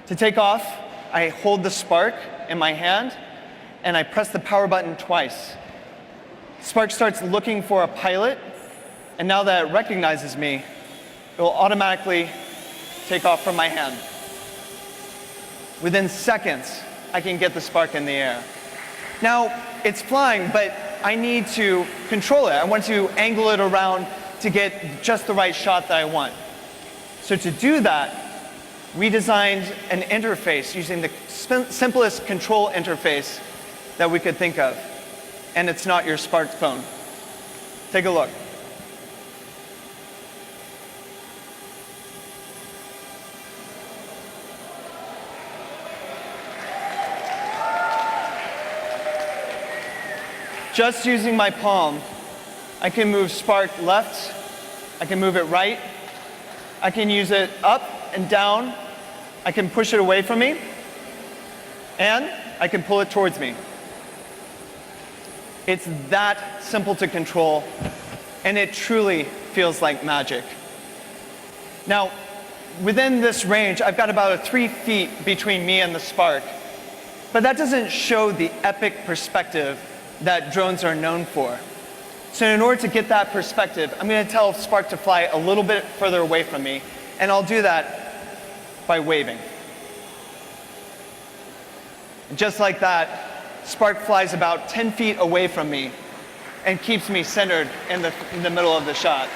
To take off, I hold the spark in my hand, and I press the power button twice. Spark starts looking for a pilot, and now that it recognizes me, it will automatically take off from my hand. Within seconds, I can get the spark in the air. Now, it's flying, but I need to control it. I want to angle it around to get just the right shot that I want. So to do that, we designed an interface using the simplest control interface that we could think of. And it's not your smartphone. Take a look. Just using my palm, I can move spark left, I can move it right, I can use it up and down, I can push it away from me, and I can pull it towards me. It's that simple to control, and it truly feels like magic. Now, within this range, I've got about 3 feet between me and the spark, but that doesn't show the epic perspective that drones are known for. So in order to get that perspective, I'm going to tell Spark to fly a little bit further away from me, and I'll do that by waving. And just like that, Spark flies about 10 feet away from me and keeps me centered in the middle of the shot.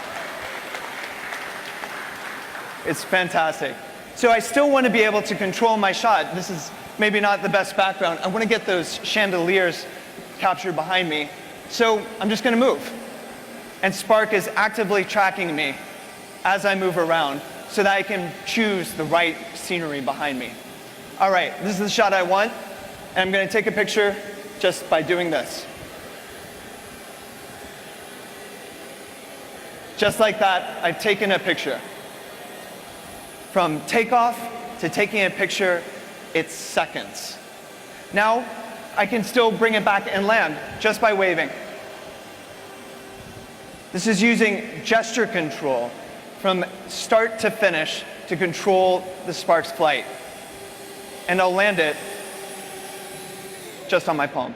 It's fantastic. So I still want to be able to control my shot. This is maybe not the best background. I want to get those chandeliers captured behind me. So I'm just going to move. And Spark is actively tracking me as I move around so that I can choose the right scenery behind me. All right, this is the shot I want. And I'm going to take a picture just by doing this. Just like that, I've taken a picture. From takeoff to taking a picture, it's seconds. Now, I can still bring it back and land just by waving. This is using gesture control from start to finish to control the Spark's flight. And I'll land it just on my palm.